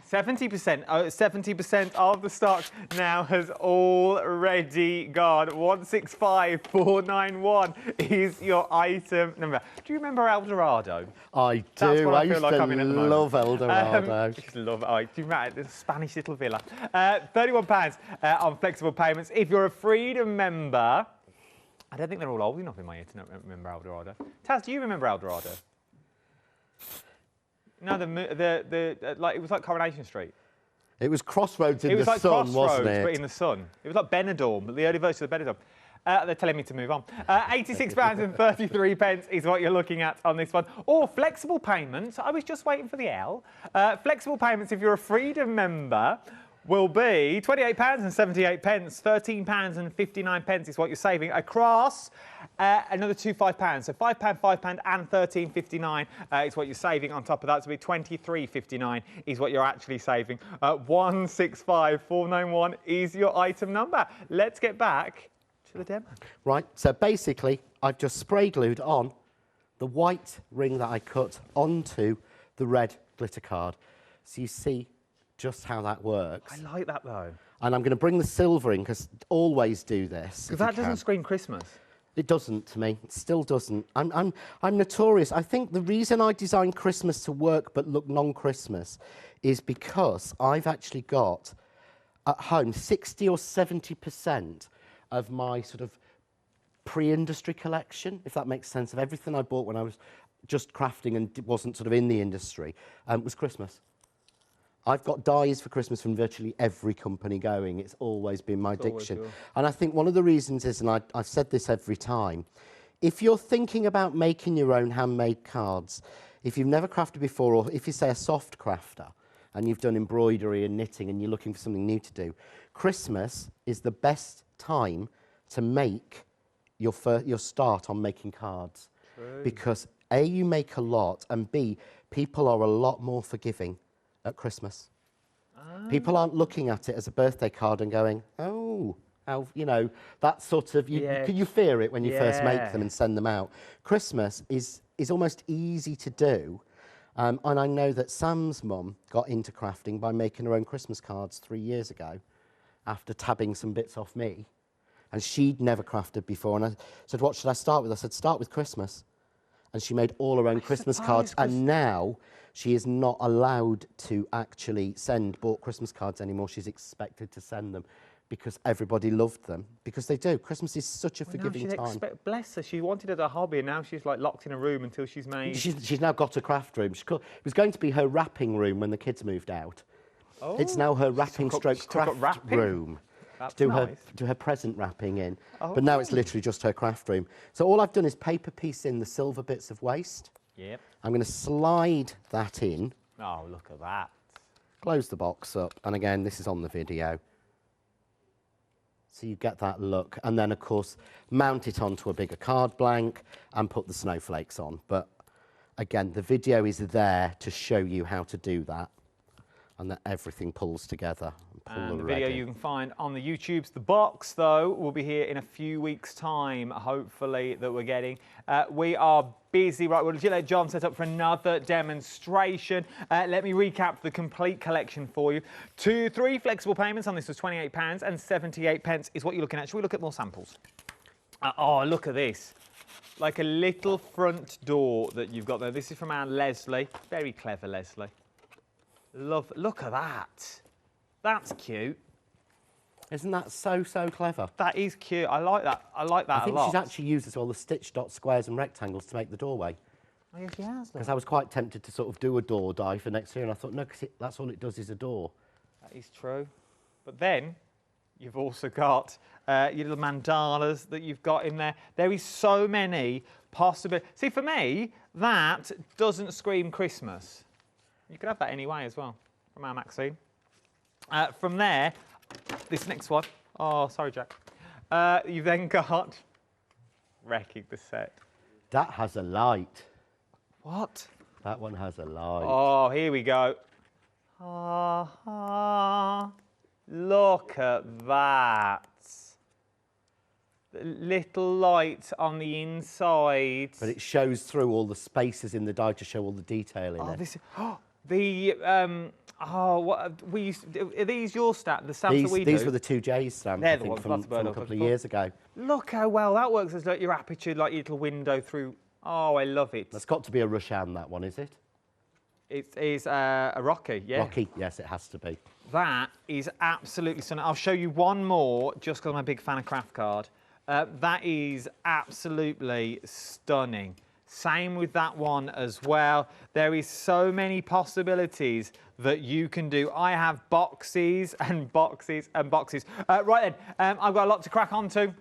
70%, 70% of the stock now has already gone. 165491 is your item number. Do you remember Eldorado? I do. That's what I feel used like to I'm in at the moment. love Eldorado. Just love it. Do you remember the Spanish little villa? £31 on flexible payments. If you're a Freedom member, I don't think they're all old enough in my ear to not remember Eldorado. Taz, do you remember Eldorado? No, like it was like Coronation Street. It was Crossroads in It was the like sun, Crossroads, wasn't it? but in the sun. It was like Benidorm, the early version of Benidorm. They're telling me to move on. £86.33 is what you're looking at on this one. Or flexible payments. I was just waiting for the L. Flexible payments, if you're a Freedom member, will be £28.78. £13.59 is what you're saving across another £5. So £5, £5 and £13.59 is what you're saving. On top of that, to be £23.59 is what you're actually saving. 165491 is your item number. Let's get back to the demo. Right, so basically, I've just spray glued on the white ring that I cut onto the red glitter card. So you see just how that works. I like that though. And I'm going to bring the silver in, because always do this. Because that doesn't scream Christmas. It doesn't to me. It still doesn't. I'm notorious. I think the reason I designed Christmas to work but look non-Christmas is because I've actually got at home 60 or 70% of my sort of pre-industry collection, if that makes sense, of everything I bought when I was just crafting and wasn't sort of in the industry, was Christmas. I've got dies for Christmas from virtually every company going. It's always been my addiction. And I think one of the reasons is, and I've said this every time, if you're thinking about making your own handmade cards, if you've never crafted before, or if you say a soft crafter, and you've done embroidery and knitting and you're looking for something new to do, Christmas is the best time to make your start on making cards. True. Because A, you make a lot, and B, people are a lot more forgiving at Christmas. People aren't looking at it as a birthday card and going, oh, how, you know, that sort of, you fear it when you first make them and send them out. Christmas is almost easy to do. And I know that Sam's mum got into crafting by making her own Christmas cards 3 years ago after tabbing some bits off me. And she'd never crafted before. And I said, what should I start with? I said, start with Christmas. And she made all her own Christmas cards. And now she is not allowed to actually send bought Christmas cards anymore. She's expected to send them because everybody loved them. Because they do. Christmas is such a forgiving time. Bless her. She wanted it a hobby, and now she's like locked in a room until she's made... She's now got a craft room. It was going to be her wrapping room when the kids moved out. Oh, it's now her wrapping stroke craft room. That's to nice. do her present wrapping in. But now it's literally just her craft room. So all I've done is paper piece in the silver bits of waste. Yep. I'm going to slide that in. Oh, look at that. Close the box up. And again, this is on the video. So you get that look. And then, of course, mount it onto a bigger card blank and put the snowflakes on. But again, the video is there to show you how to do that. And that everything pulls together. And the video you can find on the YouTubes. The box, though, will be here in a few weeks' time, hopefully, that we're getting. We are busy. Right, we'll let John set up for another demonstration. Let me recap the complete collection for you. 3 flexible payments on this was £28 and 78 is what you're looking at. Shall we look at more samples? Oh, look at this. Like a little front door that you've got there. This is from our Leslie. Very clever, Leslie. Look at that. That's cute. Isn't that so clever? That is cute. I like that. I like that a lot. I think she's actually used as well the stitch dot squares and rectangles to make the doorway. Oh, yes, she has. Because I was quite tempted to sort of do a door die for next year, and I thought, no, because that's all it does is a door. That is true. But then you've also got your little mandalas that you've got in there. There is so many possibilities. See, for me, that doesn't scream Christmas. You could have that anyway as well, from our Maxine. From there, this next one. Oh, sorry, Jack. You've then got wrecking the set. That has a light. What? That one has a light. Oh, here we go. Look at that. The little light on the inside. But it shows through all the spaces in the die to show all the detail in it. This, what we used to, are these your stamps? The stamps that we do? These were the 2J's stamps, I think, from a couple of years ago. Look how well that works as like your aperture, like your little window through. Oh, I love it. That's got to be a Rushan, that one, is it? It is a Rocky, yeah. Rocky, yes, it has to be. That is absolutely stunning. I'll show you one more, just because I'm a big fan of craft card. That is absolutely stunning. Same with that one as well. There is so many possibilities that you can do. I have boxes and boxes and boxes. Right then, I've got a lot to crack on to.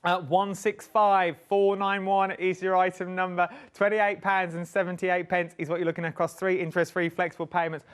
165491 is your item number. £28.78 is what you're looking at across 3 interest-free flexible payments.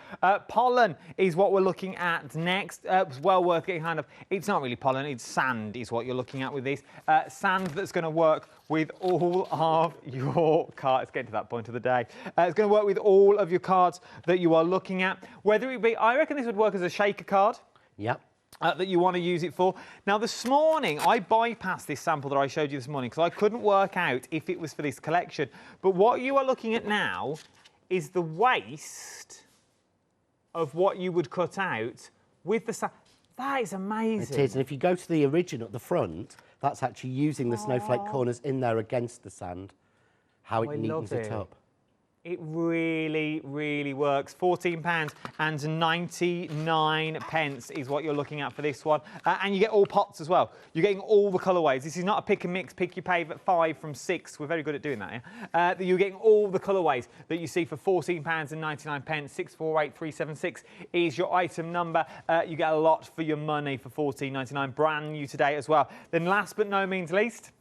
Pollen is what we're looking at next. It's well worth getting hand of. It's not really pollen, it's sand is what you're looking at with this. Sand that's going to work with all of your cards. It's getting to that point of the day. It's going to work with all of your cards that you are looking at. Whether it be, I reckon this would work as a shaker card. Yep. That you want to use it for. Now, this morning, I bypassed this sample that I showed you this morning because I couldn't work out if it was for this collection. But what you are looking at now is the waste of what you would cut out with the sand. That is amazing. It is, and if you go to the original at the front, that's actually using the snowflake corners in there against the sand, how it neatens it up. It really, really works. £14.99 is what you're looking at for this one. And you get all pots as well. You're getting all the colourways. This is not a pick and mix, pick your favourite 5 from 6. We're very good at doing that, yeah? You're getting all the colourways that you see for £14.99. 648376 is your item number. You get a lot for your money for £14.99. Brand new today as well. Then last but no means least,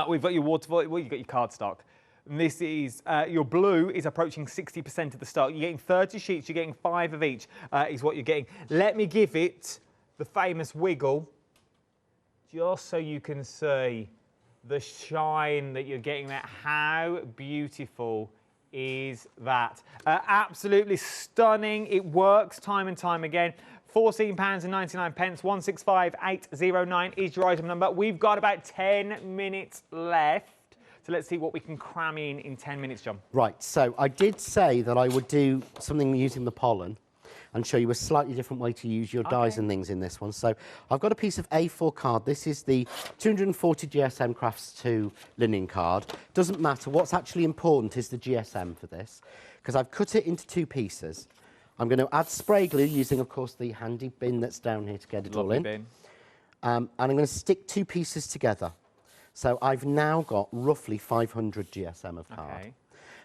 we've got your waterfall. Well, you've got your cardstock. And this is, your blue is approaching 60% of the stock. You're getting 30 sheets, you're getting 5 of each, is what you're getting. Let me give it the famous wiggle, just so you can see the shine that you're getting there. How beautiful is that? Absolutely stunning. It works time and time again. £14.99, 165809 is your item number. We've got about 10 minutes left. So let's see what we can cram in 10 minutes, John. Right, so I did say that I would do something using the pollen and show you a slightly different way to use your dies and things in this one. So I've got a piece of A4 card. This is the 240 GSM Crafts 2 linen card. Doesn't matter. What's actually important is the GSM for this, because I've cut it into 2 pieces. I'm going to add spray glue using, of course, the handy bin that's down here to get it all in. Bin. And I'm going to stick 2 pieces together. So I've now got roughly 500 GSM of card. Okay.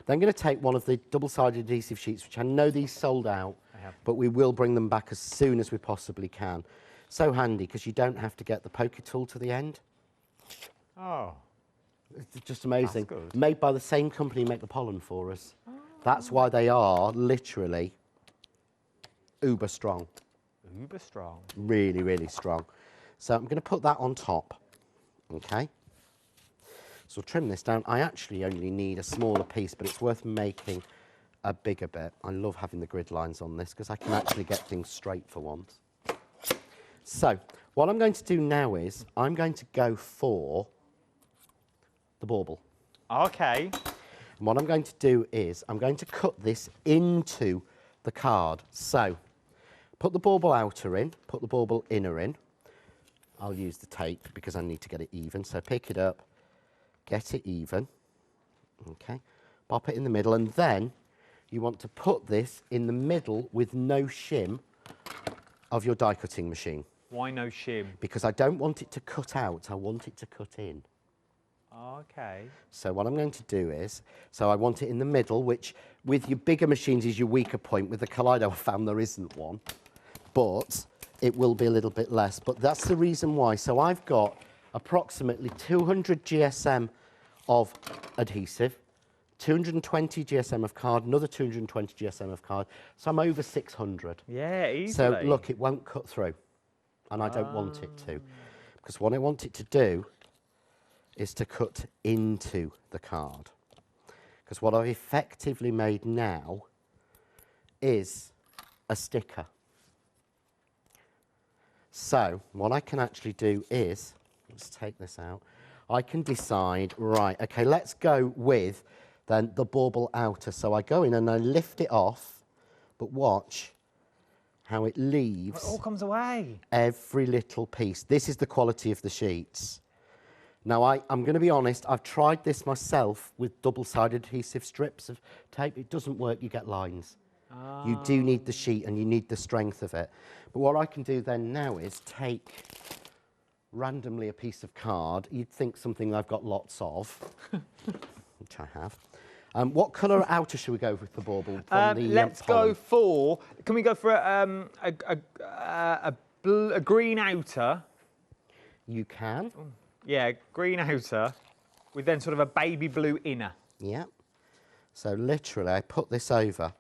Then I'm going to take one of the double-sided adhesive sheets, which I know these sold out, but we will bring them back as soon as we possibly can. So handy, because you don't have to get the poker tool to the end. Oh. It's just amazing. That's good. Made by the same company who make the pollen for us. Oh. That's why they are literally uber strong. Uber strong. Really, really strong. So I'm going to put that on top. Okay. So I'll trim this down. I actually only need a smaller piece, but it's worth making a bigger bit. I love having the grid lines on this because I can actually get things straight for once. So what I'm going to do now is I'm going to go for the bauble. Okay. And what I'm going to do is I'm going to cut this into the card. So put the bauble outer in, put the bauble inner in. I'll use the tape because I need to get it even. So pick it up. Get it even, okay, pop it in the middle, and then you want to put this in the middle with no shim of your die cutting machine. Why no shim? Because I don't want it to cut out, I want it to cut in. Okay. So what I'm going to do is, so I want it in the middle, which with your bigger machines is your weaker point. With the Kaleido I found there isn't one, but it will be a little bit less. But that's the reason why. So I've got approximately 200 GSM of adhesive, 220 GSM of card, another 220 GSM of card. So I'm over 600. Yeah, easily. So look, it won't cut through, and I don't want it to, because what I want it to do is to cut into the card. Because what I've effectively made now is a sticker. So what I can actually do is, let's take this out. I can decide, right, okay, let's go with then the bauble outer. So I go in and I lift it off, but watch how it leaves. It all comes away. Every little piece. This is the quality of the sheets. Now, I'm going to be honest, I've tried this myself with double-sided adhesive strips of tape. It doesn't work, you get lines. Oh. You do need the sheet and you need the strength of it. But what I can do then now is take randomly a piece of card. You'd think something I've got lots of. which I have. What colour outer should we go with the bauble? From the, let's pollen? go for. Can we go for a green outer? You can. Yeah, green outer, with then sort of a baby blue inner. Yeah. So literally, I put this over.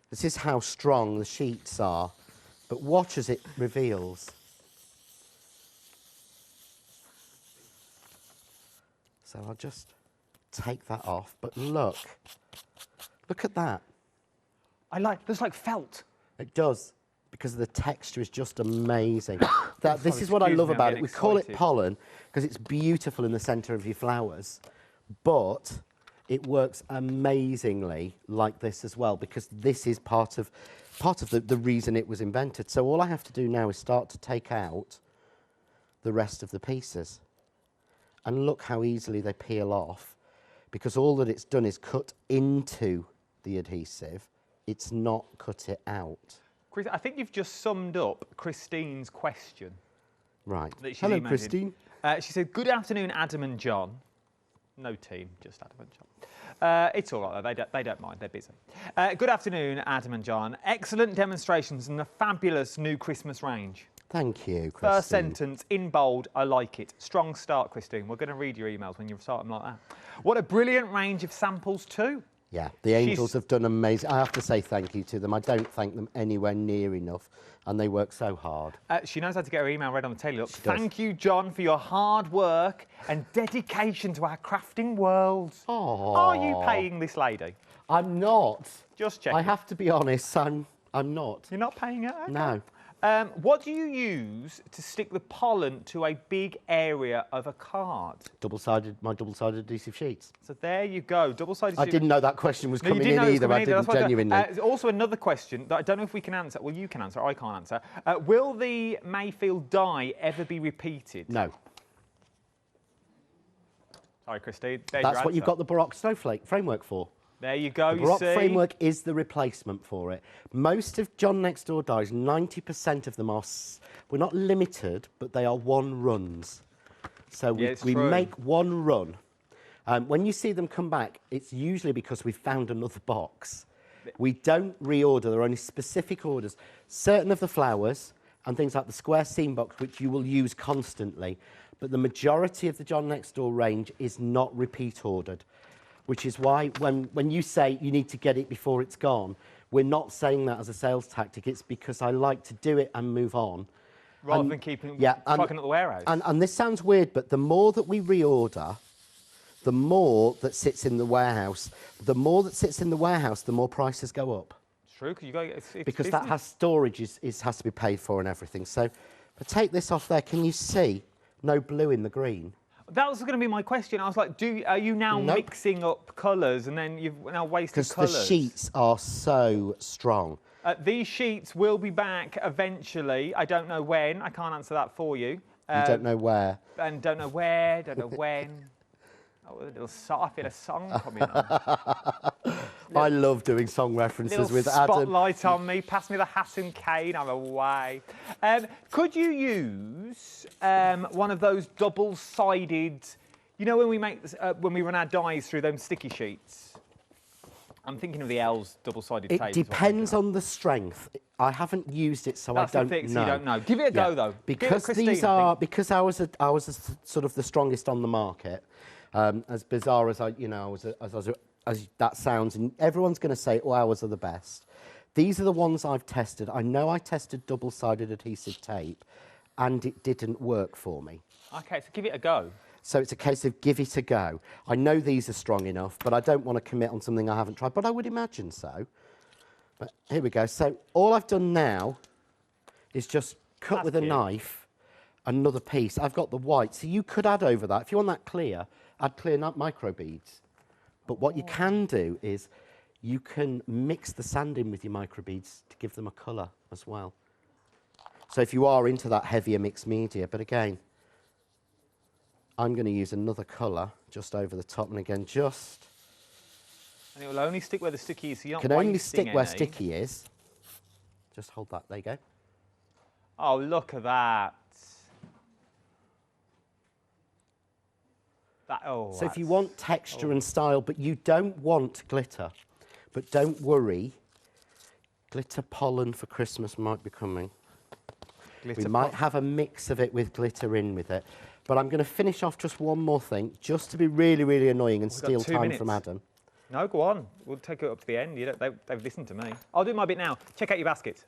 This is how strong the sheets are, but watch as it reveals. So I'll just take that off, but look at that. Looks like felt. It does, because the texture is just amazing. This is what I excuse love me, I'm about it. getting We call it excited. pollen because it's beautiful in the centre of your flowers, but it works amazingly like this as well, because this is part of the reason it was invented. So all I have to do now is start to take out the rest of the pieces. And look how easily they peel off, because all that it's done is cut into the adhesive. It's not cut it out. Chris, I think you've just summed up Christine's question. Right. That she's Hello, emailed in. Christine. She said, "Good afternoon, Adam and John." No team, just Adam and John. It's all right, though. They don't mind. They're busy. Good afternoon, Adam and John. Excellent demonstrations and a fabulous new Christmas range. Thank you, Christine. First sentence, in bold, I like it. Strong start, Christine. We're going to read your emails when you start them like that. What a brilliant range of samples, too. Yeah, the angels have done amazing. I have to say thank you to them. I don't thank them anywhere near enough, and they work so hard. She knows how to get her email read on the telly. Look, She does. thank you, John, for your hard work and dedication to our crafting world. Aww. Are you paying this lady? I'm not. Just checking. I have to be honest, I'm not. You're not paying her? Okay. No. What do you use to stick the pollen to a big area of a card? My double-sided adhesive sheets. So there you go, double-sided. I didn't know that question was No, you coming didn't in know it was either. coming I either. didn't That's why genuinely. there's also another question that I don't know if we can answer. Well, you can answer, I can't answer. Will the Mayfield die ever be repeated? No. Sorry, Christine. There's That's your what you've answer. got the Baroque snowflake framework for. There you go, The you Baroque see. framework is the replacement for it. Most of John Next Door dies, 90% of them are, we're not limited, but they are one runs. So we, Yeah, it's we true. make one run. When you see them come back, it's usually because we've found another box. We don't reorder, there are only specific orders. Certain of the flowers and things like the square seam box, which you will use constantly, but the majority of the John Next Door range is not repeat ordered. Which is why when you say you need to get it before it's gone, we're not saying that as a sales tactic. It's because I like to do it and move on. Rather than keeping fucking at the warehouse. And this sounds weird, but the more that we reorder, the more that sits in the warehouse. The more that sits in the warehouse, the more prices go up. It's true, because you got it's Because that business. has storage, has to be paid for and everything. So if I take this off there, can you see no blue in the green? That was going to be my question. I was like, are you now Nope. mixing up colours and then you've now wasted Because colours? the sheets are so strong. These sheets will be back eventually. I don't know when. I can't answer that for you. You don't know where. And don't know where, don't know when. Oh, I feel a song coming on. I love doing song references Little with Adam. spotlight on me. Pass me the hat and cane. I'm away. Could you use one of those double-sided? You know when we make when we run our dies through them sticky sheets. I'm thinking of the L's double-sided tape. It depends on the strength. I haven't used it, so That's I don't the thing, know. so you don't know. Give it a go though. Because Give it these Christine, I are think. because ours are sort of the strongest on the market. As bizarre as as that sounds, and everyone's going to say, "Oh, ours are the best." These are the ones I've tested. I know I tested double-sided adhesive tape, and it didn't work for me. Okay, so give it a go. So it's a case of give it a go. I know these are strong enough, but I don't want to commit on something I haven't tried, but I would imagine so. But here we go. So all I've done now is just cut That's with a cute. knife another piece. I've got the white, so you could add over that. If you want that clear, add clear micro beads. But what you can do is you can mix the sand in with your micro beads to give them a colour as well. So if you are into that heavier mixed media, but again, I'm going to use another colour just over the top, and again, just And it will only stick where the sticky is, so you're not can only wasting stick where any. sticky is. Just hold that. There you go. Oh, look at that. So if you want texture and style, but you don't want glitter, but don't worry, glitter pollen for Christmas might be coming. We might have a mix of it with glitter in with it. But I'm going to finish off just one more thing, just to be really, really annoying and steal time from Adam. No, go on. We'll take it up to the end. They've listened to me. I'll do my bit now. Check out your basket.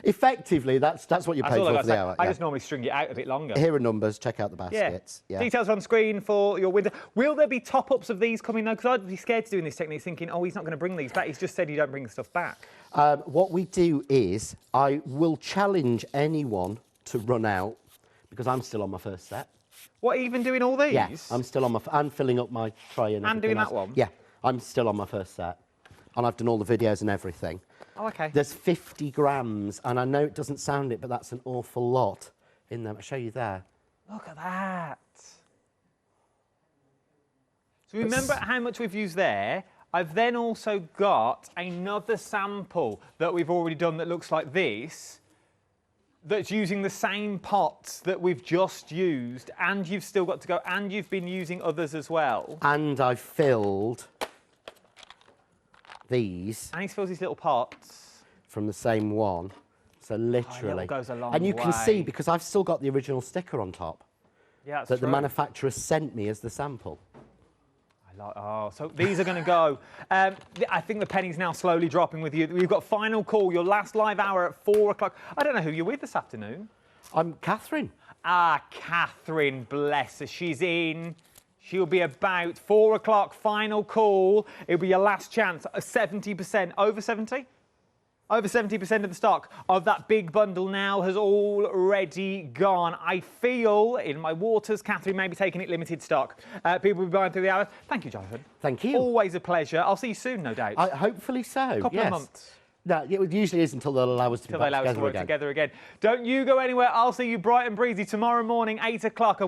Effectively, that's what you pay for the hour. I just normally string it out a bit longer. Here are numbers. Check out the baskets. Yeah. Details are on screen for your winter. Will there be top-ups of these coming, though? Because I'd be scared to doing this technique, thinking, oh, he's not going to bring these back. He's just said you don't bring the stuff back. What we do is I will challenge anyone to run out, because I'm still on my first set. What, even doing all these? Yeah, I'm still on I'm filling up my tray and everything. And doing that one? Yeah, I'm still on my first set. And I've done all the videos and everything. Oh, OK. There's 50 grams, and I know it doesn't sound it, but that's an awful lot in them. I'll show you there. Look at that. So remember how much we've used there? I've then also got another sample that we've already done that looks like this, that's using the same pots that we've just used, and you've still got to go, and you've been using others as well. And I've filled these. And he's filled these little pots. From the same one. So literally. It goes a long and you way. can see, because I've still got the original sticker on top. Yeah, that's that true. the manufacturer sent me as the sample. Oh, so these are going to go. I think the penny's now slowly dropping with you. We've got final call, your last live hour at 4 o'clock. I don't know who you're with this afternoon. I'm Catherine. Ah, Catherine, bless her. She's in. She'll be about 4 o'clock, final call. It'll be your last chance. 70%, over 70? Over 70% of the stock of that big bundle now has already gone. I feel in my waters, Catherine may be taking it limited stock. People will be buying through the hours. Thank you, Jonathan. Thank you. Always a pleasure. I'll see you soon, no doubt. Hopefully so. Couple of months. No, it usually is until they'll allow us to be back together again. Together again. Don't you go anywhere. I'll see you bright and breezy tomorrow morning, 8 o'clock.